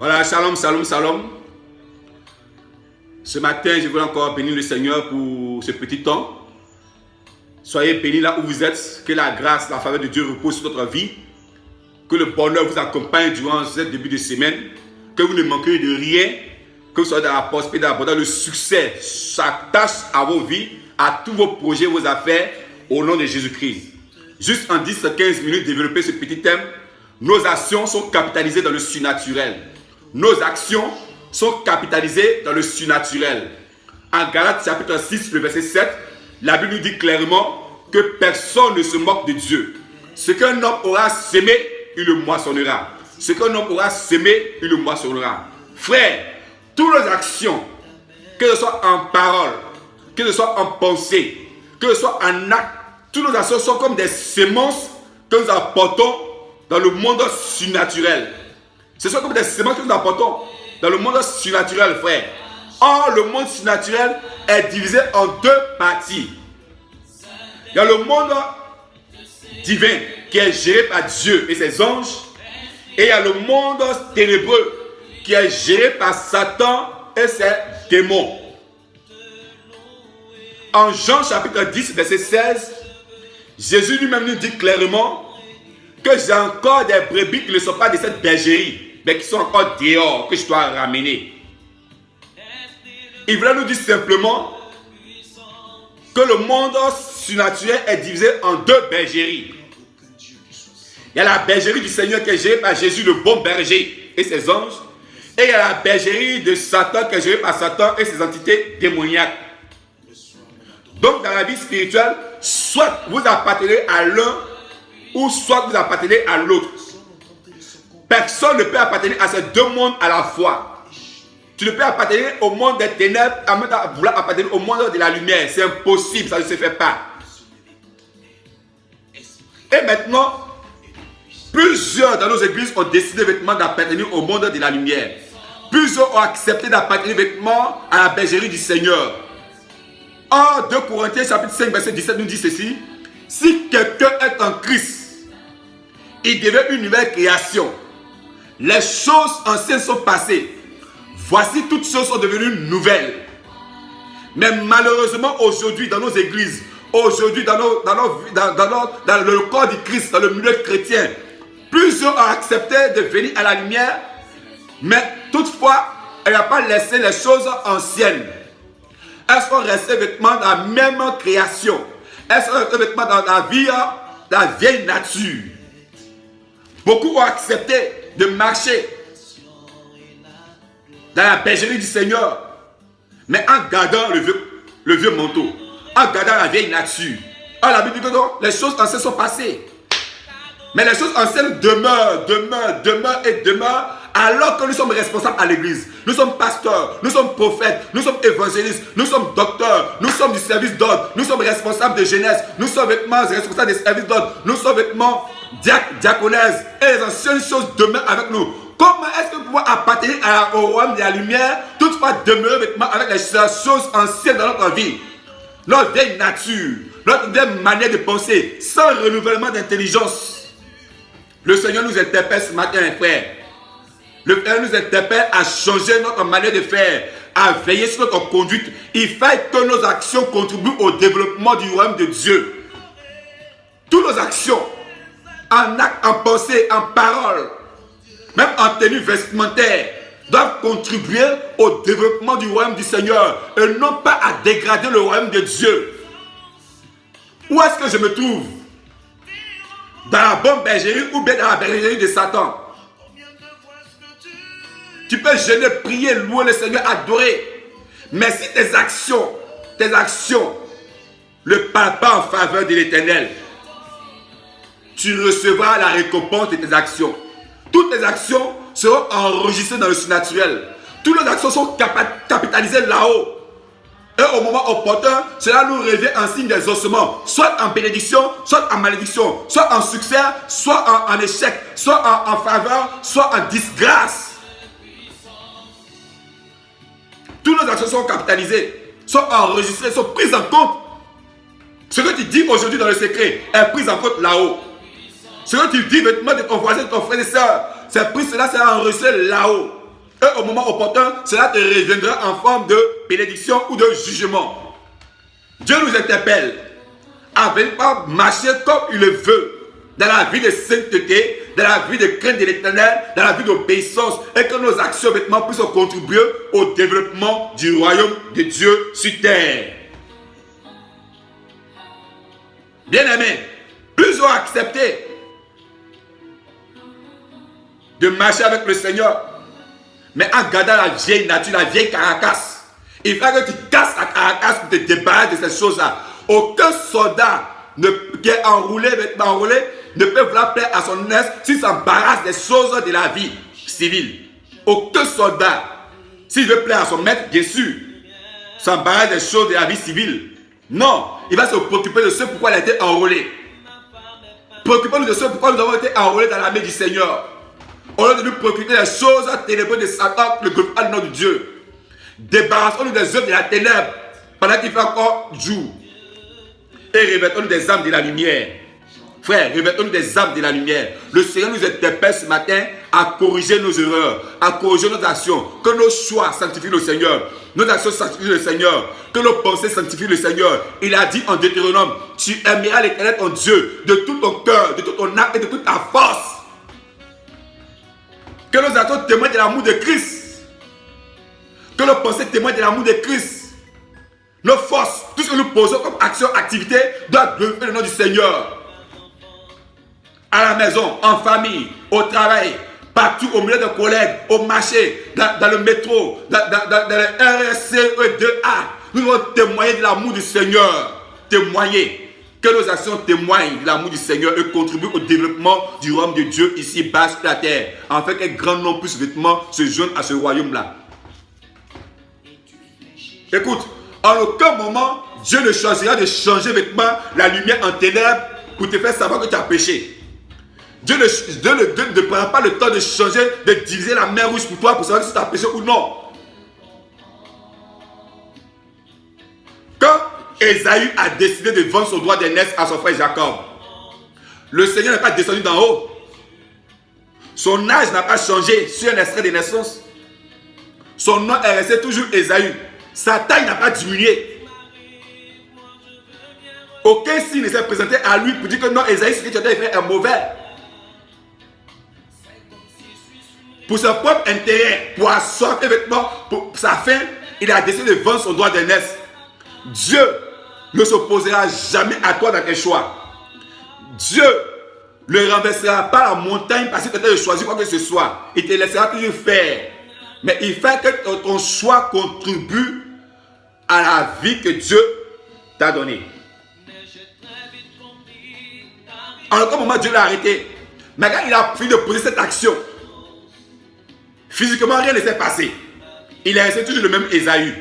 Voilà, shalom, shalom, shalom. Ce matin, je veux encore bénir le Seigneur pour ce petit temps. Soyez bénis là où vous êtes. Que la grâce, la faveur de Dieu repose sur votre vie. Que le bonheur vous accompagne durant ce début de semaine. Que vous ne manquez de rien. Que vous soyez dans la prospérité, dans le succès. S'attache à vos vies, à tous vos projets, vos affaires, au nom de Jésus-Christ. Juste en 10-15 minutes, développer ce petit thème. Nos actions sont capitalisées dans le surnaturel. Nos actions sont capitalisées dans le surnaturel. En Galates chapitre 6, le verset 7, la Bible nous dit clairement que personne ne se moque de Dieu. Ce qu'un homme aura semé, il le moissonnera. Ce qu'un homme aura semé, il le moissonnera. Frère, toutes nos actions, que ce soit en parole, que ce soit en pensée, que ce soit en acte, toutes nos actions sont comme des semences que nous apportons dans le monde surnaturel. Ce sont comme des semences que nous apportons dans le monde surnaturel, frère. Or, le monde surnaturel est divisé en deux parties. Il y a le monde divin qui est géré par Dieu et ses anges. Et il y a le monde ténébreux qui est géré par Satan et ses démons. En Jean chapitre 10, verset 16, Jésus lui-même nous dit clairement que j'ai encore des brebis qui ne sont pas de cette bergerie, mais qui sont encore dehors, que je dois ramener. Il voulait nous dire simplement que le monde surnaturel est divisé en deux bergeries. Il y a la bergerie du Seigneur qui est gérée par Jésus, le bon berger, et ses anges. Et il y a la bergerie de Satan qui est gérée par Satan et ses entités démoniaques. Donc dans la vie spirituelle, soit vous appartenez à l'un, ou soit vous appartenez à l'autre. Personne ne peut appartenir à ces deux mondes à la fois. Tu ne peux appartenir au monde des ténèbres en même temps vouloir appartenir au monde de la lumière. C'est impossible, ça ne se fait pas. Et maintenant, plusieurs dans nos églises ont décidé d'appartenir au monde de la lumière. Plusieurs ont accepté d'appartenir à la bergerie du Seigneur. En 2 Corinthiens chapitre 5 verset 17 nous dit ceci: si quelqu'un est en Christ, il devient une nouvelle création. Les choses anciennes sont passées. Voici, toutes choses sont devenues nouvelles. Mais malheureusement, aujourd'hui, dans nos églises, aujourd'hui, dans le corps du Christ, dans le milieu chrétien, plusieurs ont accepté de venir à la lumière, mais toutefois, elle n'a pas laissé les choses anciennes. Elles sont restées vêtements dans la même création. Elles sont restées vêtements dans la vie, dans la vieille nature. Beaucoup ont accepté de marcher dans la bergerie du Seigneur, mais en gardant le vieux manteau, en gardant la vieille nature. Alors la Bible dit que non, les choses anciennes sont passées. Mais les choses anciennes demeurent alors que nous sommes responsables à l'église. Nous sommes pasteurs, nous sommes prophètes, nous sommes évangélistes, nous sommes docteurs, nous sommes du service d'ordre, nous sommes responsables de jeunesse, nous sommes responsables des services d'ordre, nous sommes diaconaises, et les anciennes choses demeurent avec nous. Comment est-ce que nous pouvons appartenir au royaume de la lumière, toutefois demeurer avec les choses anciennes dans notre vie? Notre vieille nature, notre vieille manière de penser, sans renouvellement d'intelligence. Le Seigneur nous interpelle ce matin, frère. Le Seigneur nous interpelle à changer notre manière de faire, à veiller sur notre conduite. Il faut que nos actions contribuent au développement du royaume de Dieu. Toutes nos actions, en acte, en pensée, en parole, même en tenue vestimentaire, doivent contribuer au développement du royaume du Seigneur et non pas à dégrader le royaume de Dieu. Où est-ce que je me trouve? Dans la bonne bergerie ou bien dans la bergerie de Satan? Tu peux jeûner, prier, louer le Seigneur, adorer. Mais si tes actions ne parlent pas en faveur de l'Éternel, tu recevras la récompense de tes actions. Toutes tes actions seront enregistrées dans le surnaturel. Toutes nos actions sont capitalisées là-haut. Et au moment opportun, cela nous revient en signe d'exaucement, soit en bénédiction, soit en malédiction, soit en succès, soit en échec, soit en faveur, soit en disgrâce. Toutes nos actions sont capitalisées, sont enregistrées, sont prises en compte. Ce que tu dis aujourd'hui dans le secret est pris en compte là-haut. Ce que tu dis vêtements de ton voisin, de ton frère et soeur, c'est pris, cela c'est enregistré là-haut. Et au moment opportun, cela te reviendra en forme de bénédiction ou de jugement. Dieu nous interpelle à venir pas marcher comme il le veut, dans la vie de sainteté, dans la vie de crainte de l'éternel, dans la vie d'obéissance, et que nos actions vêtements puissent contribuer au développement du royaume de Dieu sur terre. Bien-aimés, plus on accepte de marcher avec le Seigneur, mais en gardant la vieille nature, la vieille caracasse, il faut que tu casses la caracasse pour te débarrasser de ces choses-là. Aucun soldat qui est enroulé ne peut vouloir plaire à son aise s'il s'embarrasse des choses de la vie civile. Aucun soldat, s'il veut plaire à son maître, bien sûr, s'embarrasse des choses de la vie civile. Non, il va se préoccuper de ce pourquoi il a été enrôlé. Préoccupons-nous de ce pourquoi nous avons été enrôlés dans l'armée du Seigneur. Au lieu de nous préoccuper des choses ténébreuses de Satan, le glorifier le nom de Dieu. Débarrassons-nous des œuvres de la ténèbre pendant qu'il fait encore jour. Et revêtons-nous des âmes de la lumière. Frère, revêtons-nous des âmes de la lumière. Le Seigneur nous interpelle ce matin à corriger nos erreurs, à corriger nos actions. Que nos choix sanctifient le Seigneur. Nos actions sanctifient le Seigneur. Que nos pensées sanctifient le Seigneur. Il a dit en Deutéronome, tu aimeras l'Éternel ton Dieu de tout ton cœur, de toute ton âme et de toute ta force. Que nos actions témoignent de l'amour de Christ. Que nos pensées témoignent de l'amour de Christ. Nos forces, tout ce que nous posons comme action, activité, doit glorifier le nom du Seigneur. À la maison, en famille, au travail, partout, au milieu de collègues, au marché, dans le métro, dans le RSC, E2A, nous devons témoigner de l'amour du Seigneur. Témoigner. Que nos actions témoignent de l'amour du Seigneur et contribuent au développement du royaume de Dieu ici bas sur la terre. Afin qu'un grand nombre puisse vêtements se joindre à ce royaume-là. Écoute, en aucun moment, Dieu ne choisira de changer vêtements, la lumière en ténèbres pour te faire savoir que tu as péché. Dieu ne prend pas le temps de changer, de diviser la mer rouge pour toi pour savoir si tu as péché ou non. Quand Ésaü a décidé de vendre son droit d'aînesse à son frère Jacob, le Seigneur n'est pas descendu d'en haut. Son âge n'a pas changé sur un extrait de naissance. Son nom est resté toujours Ésaü. Sa taille n'a pas diminué. Aucun signe ne s'est présenté à lui pour dire que non, Ésaü, ce que tu as fait est mauvais. Pour son propre intérêt, pour asseoir les vêtements, pour sa faim, il a décidé de vendre son droit d'aînesse. Dieu ne s'opposera jamais à toi dans tes choix. Dieu ne renversera pas la montagne parce que tu as choisi quoi que ce soit. Il te laissera toujours faire. Mais il fait que ton choix contribue à la vie que Dieu t'a donnée. En aucun moment, Dieu l'a arrêté. Mais quand il a fini de poser cette action, physiquement, rien ne s'est passé. Il est resté toujours le même Ésaü.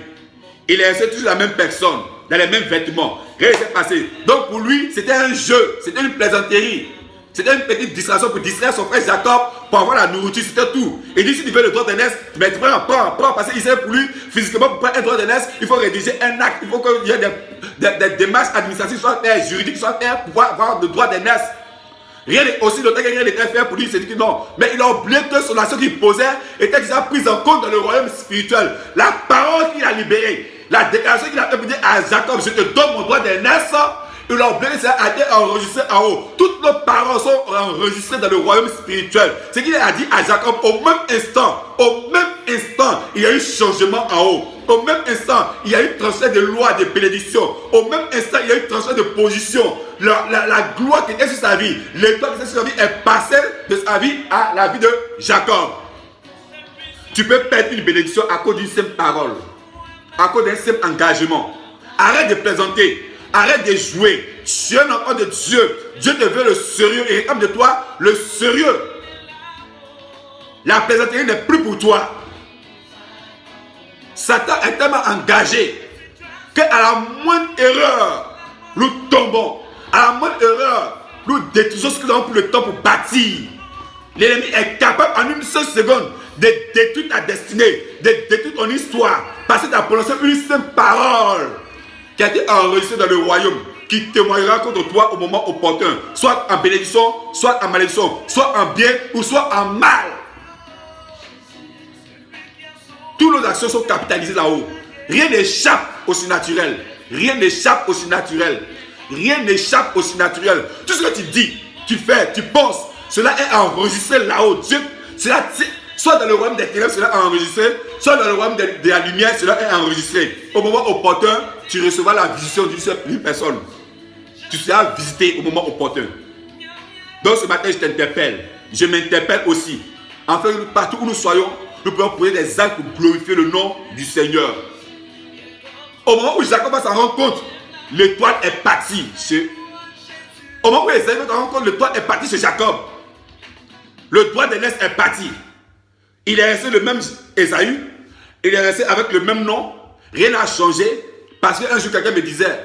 Il est resté toujours la même personne, dans les mêmes vêtements. Rien ne s'est passé. Donc pour lui, c'était un jeu, c'était une plaisanterie. C'était une petite distraction pour distraire son frère Jacob pour avoir la nourriture, c'était tout. Il dit si tu veux le droit d'aînesse, mais tu prends, parce qu'il sait pour lui, physiquement, pour prendre un droit d'aînesse, il faut rédiger un acte, il faut qu'il y ait des démarches administratives, soit juridiques, soit pour pouvoir avoir le droit d'aînesse. Rien aussi longtemps que rien n'était fait pour lui, il s'est dit que non. Mais il a oublié que son action qu'il posait était déjà prise en compte dans le royaume spirituel. La parole qu'il a libérée, la déclaration qu'il a fait pour dire à Jacob, je te donne mon droit d'aînesse, il a oublié que ça a été enregistré en haut. Toutes nos paroles sont enregistrées dans le royaume spirituel. Ce qu'il a dit à Jacob, au même instant, il y a eu changement en haut. Au même instant, il y a eu transfert de loi, de bénédiction. Au même instant, il y a eu transfert de position. La gloire qui était sur sa vie, l'étoile qui était sur sa vie est passée de sa vie à la vie de Jacob. Tu peux perdre une bénédiction à cause d'une simple parole, à cause d'un simple engagement. Arrête de plaisanter. Arrête de jouer. Tu es un enfant de Dieu. Dieu te veut le sérieux et réclame de toi le sérieux. La plaisanterie n'est plus pour toi. Satan est tellement engagé qu'à la moindre erreur, nous tombons. À la moindre erreur, nous détruisons ce que nous avons pris le temps pour bâtir. L'ennemi est capable en une seule seconde de détruire ta destinée, de détruire ton histoire, parce que tu as prononcé une simple parole qui a été enregistré dans le royaume, qui témoignera contre toi au moment opportun, soit en bénédiction, soit en malédiction, soit en bien ou soit en mal. nos actions sont capitalisées là-haut. Rien n'échappe au surnaturel. Rien n'échappe au surnaturel. Rien n'échappe au surnaturel. Tout ce que tu dis, tu fais, tu penses, cela est enregistré là-haut. Dieu, cela, soit dans le royaume des ténèbres, cela est enregistré, soit dans le royaume de la lumière, cela est enregistré. Au moment opportun, tu recevras la visitation d'une personne. Tu seras visité au moment opportun. Donc ce matin, je t'interpelle. Je m'interpelle aussi. Afin que partout où nous soyons, nous pouvons poser des actes pour glorifier le nom du Seigneur. Au moment où Jacob va s'en rendre compte, l'étoile est partie. Au moment où Esaïe va s'en rendre compte, l'étoile est partie chez Jacob. Le doigt de l'Est est parti. Il est resté le même Esaü. Il est resté avec le même nom. Rien n'a changé. Parce qu'un jour, quelqu'un me disait,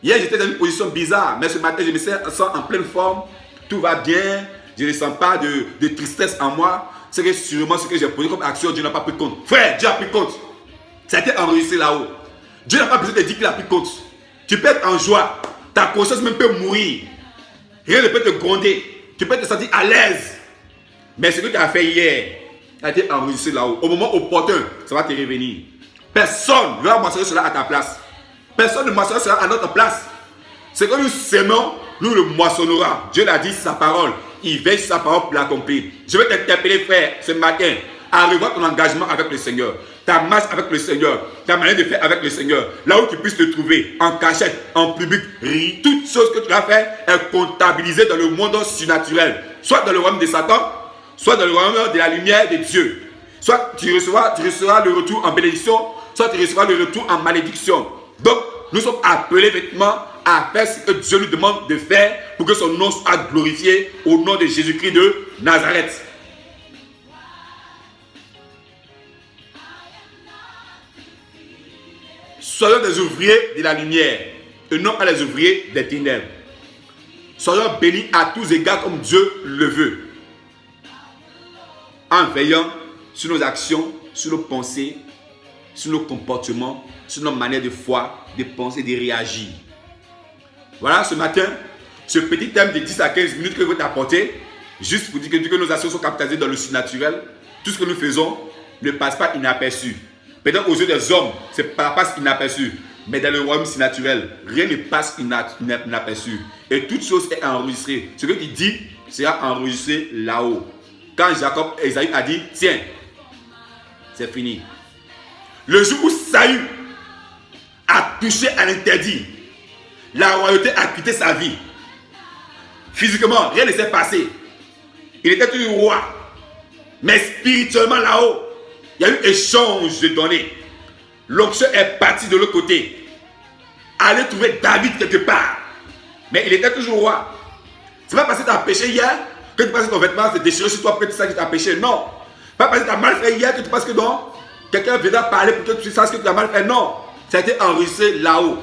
hier j'étais dans une position bizarre, mais ce matin je me sens en pleine forme. Tout va bien. Je ne sens pas de tristesse en moi. C'est que sûrement ce que j'ai posé comme action, Dieu n'a pas pris compte. Frère, Dieu a pris compte. Ça a été enregistré là-haut. Dieu n'a pas besoin de dire qu'il a pris compte. Tu peux être en joie. Ta conscience même peut mourir. Rien ne peut te gronder. Tu peux te sentir à l'aise. Mais ce que tu as fait hier a été enregistré là-haut. Au moment opportun, ça va te revenir. Personne ne va moissonner cela à ta place. Personne ne moissonnera cela à notre place. Ce que nous sémons, nous le moissonnera. Dieu l'a dit, sa parole. Il veille sur sa parole pour l'accomplir. Je vais t'interpeller, frère, ce matin, à revoir ton engagement avec le Seigneur. Ta marche avec le Seigneur. Ta manière de faire avec le Seigneur. Là où tu puisses te trouver, en cachette, en public, toute chose que tu as fait est comptabilisée dans le monde surnaturel. Soit dans le royaume de Satan, soit dans le royaume de la lumière de Dieu. Soit tu recevras le retour en bénédiction, soit tu recevras le retour en malédiction. Donc, nous sommes appelés vêtements à faire ce que Dieu nous demande de faire pour que son nom soit glorifié au nom de Jésus-Christ de Nazareth. Soyons des ouvriers de la lumière et non pas les ouvriers des ténèbres. Soyons bénis à tous égards comme Dieu le veut. En veillant sur nos actions, sur nos pensées, sur nos comportements, sur nos manières de foi, de penser, de réagir. Voilà ce matin, ce petit thème de 10 à 15 minutes que je vais t'apporter, juste pour dire que nos actions sont capitalisées dans le surnaturel. Tout ce que nous faisons ne passe pas inaperçu. Peut-être aux yeux des hommes, ça passe inaperçu. Mais dans le royaume surnaturel, rien ne passe inaperçu. Et toute chose est enregistrée. Ce que tu dis sera enregistré là-haut. Quand Jacob et Esaü a dit, tiens, c'est fini. Le jour où Saül a touché à l'interdit, la royauté a quitté sa vie. Physiquement, rien ne s'est passé. Il était toujours roi. Mais spirituellement là-haut, il y a eu échange de données. L'onction est partie de l'autre côté. Allez trouver David quelque part. Mais il était toujours roi. C'est pas parce que tu as péché hier que tu penses que ton vêtement s'est déchiré sur toi, peut-être ça que tu as péché. Non. Pas parce que tu as mal fait hier que tu penses que non. Quelqu'un viendra parler pour que tu saches que tu as mal fait. Non. Ça a été enregistré là-haut.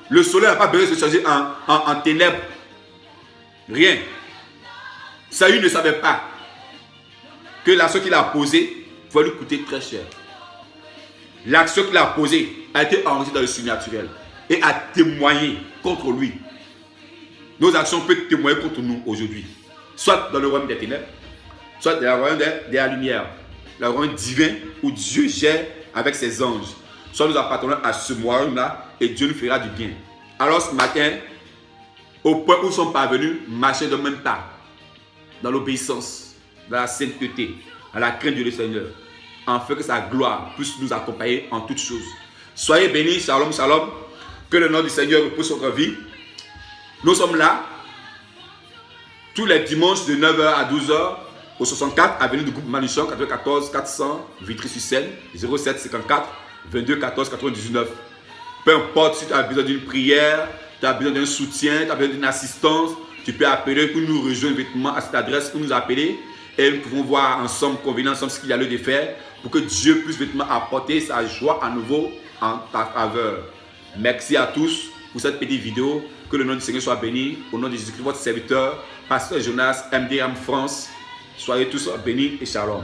Le soleil n'a pas besoin de se changer en ténèbres. Rien. Saül ne savait pas que l'action qu'il a posée va lui coûter très cher. L'action qu'il a posée a été enregistrée dans le surnaturel et a témoigné contre lui. Nos actions peuvent témoigner contre nous aujourd'hui. Soit dans le royaume des ténèbres, soit dans le royaume de la lumière. Le royaume divin où Dieu gère avec ses anges. Soit nous appartenons à ce royaume-là et Dieu nous fera du bien. Alors ce matin, au point où nous sommes parvenus, marcher de même pas. Dans l'obéissance, dans la sainteté, à la crainte du Seigneur. Afin que sa gloire puisse nous accompagner en toutes choses. Soyez bénis, shalom, shalom. Que le nom du Seigneur repose sur votre vie. Nous sommes là tous les dimanches de 9h à 12h au 64 avenue du groupe Manuchon, 94 400 Vitry-sur-Seine, 07 54 22 14 99. Peu importe si tu as besoin d'une prière, tu as besoin d'un soutien, tu as besoin d'une assistance, tu peux appeler pour nous rejoindre à cette adresse pour nous appeler et nous pouvons voir ensemble, convenir ensemble ce qu'il y a lieu de faire pour que Dieu puisse apporter sa joie à nouveau en ta faveur. Merci à tous pour cette petite vidéo. Que le nom du Seigneur soit béni. Au nom de Jésus-Christ, votre serviteur, Pasteur Jonas, MDM France. Soyez tous bénis et shalom.